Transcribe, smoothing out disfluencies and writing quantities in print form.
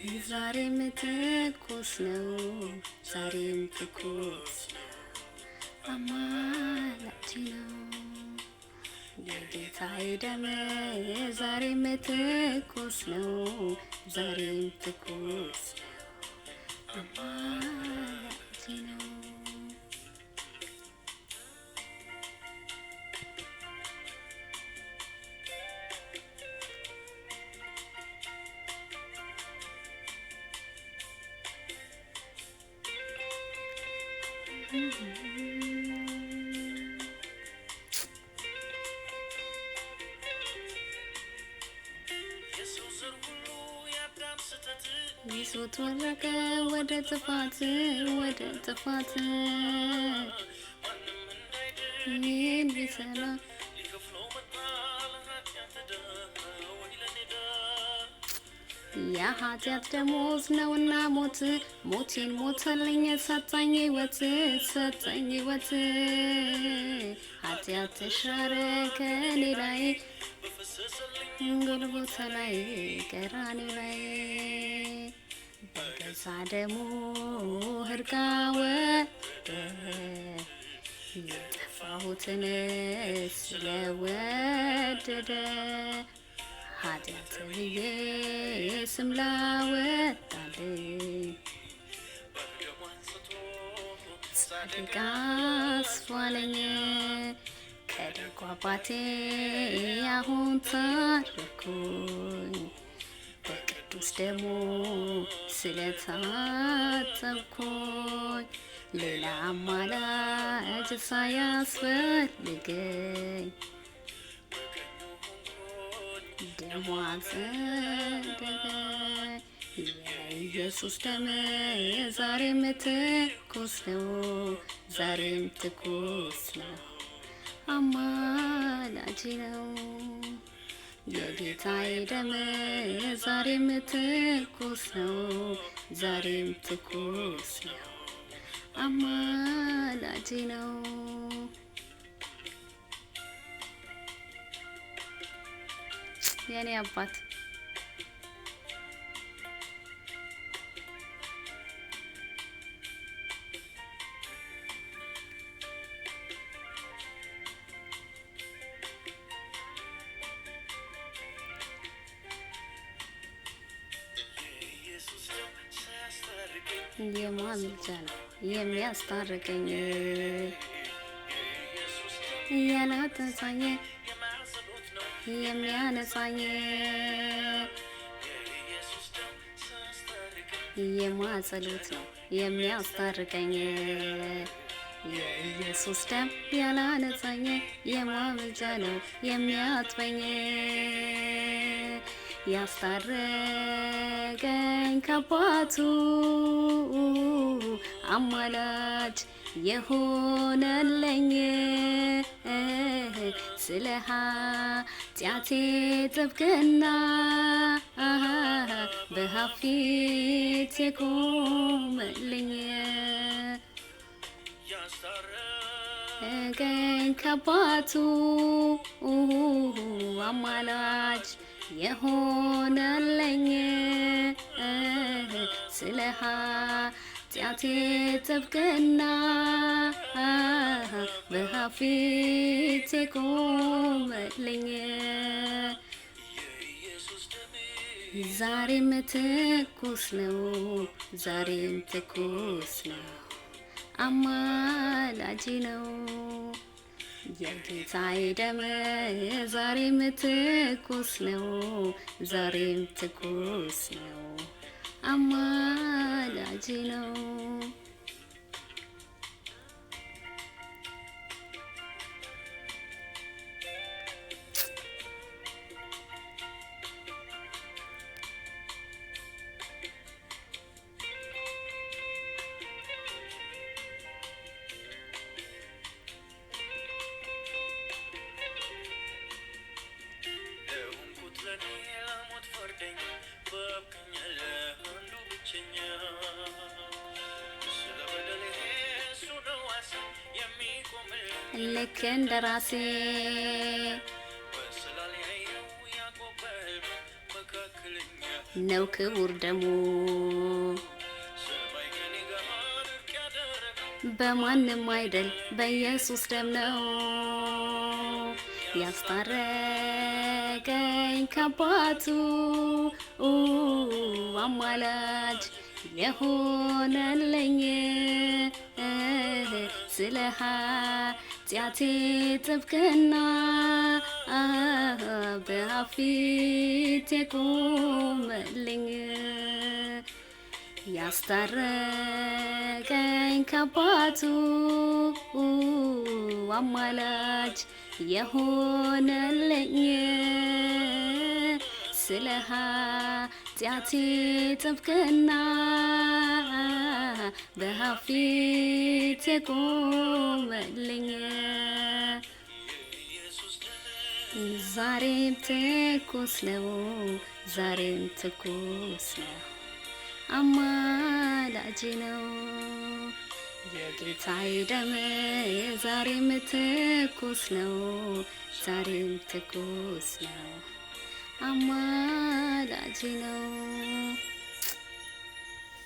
ዛሬም ትኩስ ነው ዛሬም ትኩስ ነው አማላጅ ነው የጌታዬ ደም ዛሬም ትኩስ ነው ዛሬም ትኩስ ነው አማላጅ ነው ይዞት ወረቀ ወደ ጥፋት ምን ቢሰራ የኃጢአት ደሞዝ ነውና ሞቴን ሞተልኝ ሰጠኝ ሕይወት ኃጢአት ተሻረ ከኔ ላይ ጎልጎታ ላይ ቀራንዮ ላይ በገዛ ደሙ ሕርቃ ወደ የጠፋሁትን ስለወደደ ኃጢአት ብዬ ስም ላወጣልኝ ጻድቅ አስፋለኝ ከደጉ አባቴ አሁን ታረኩኝ በቅዱስ ደሙ ስለታጠብኩኝ ሌላ አማላጅ ሳያስፈልገኝ ደሙ አጸደቀኝ የኢየሱስ ደም ዛሬም ትኩስ ነው ዛሬም ትኩስ ነው አማላጅ ነው የጌታዬ ደም ዛሬም ትኩስ ነው ዛሬም ትኩስ ነው አማላጅ ነው የኔ አባት የማምጃ ነው የሚያስታርቀኝ ያላተሳኝ የሚያነሳኝ የማጸሎት ነው የሚያስታርቀኝ የኢየሱስ ደም ያላነሳኝ የማምጃ ነው የሚያጥበኝ ያስታረቀኝ ከአባቱ አማላጅ የሆነልኝ ስለ ኃጢአቴ ጥብቅና በአብ ፊት የቆመልኝ ያስታረቀኝ ከአባቱ አማላጅ የሆነልኝ ስለ ኃጢአቴ ጥብቅና በአብ ፊት የቆመልኝ ዛሬም ትኩስ ነው ዛሬም ትኩስ ነው አማላጅ ነው የጌታዬ ደም ዛሬም ትኩስ ነው ዛሬም ትኩስ ነው አማላጅ ነው ልክ እንደራሴ ነው ክቡር ደሙ በማንም አይደል በኢየሱስ ደም ነው ያስታረቀኝ ከአባቱ አማላጅ የሆነልኝ ስለ ኃጢአቴ ጥብቅና በአብ ፊት የቆመልኝ ያስታረቀኝ ከአባቱ አማላጅ የሆነልኝ ስለ ኃጢአቴ ጥብቅና በአብ ፊት የቆመልኝ ዛሬም ትኩስ ነው ዛሬም ትኩስ ነው አማላጅ ነው የጌታዬ ደም ዛሬም ትኩስ ነው ዛሬም ትኩስ ነው አማላጅ ነው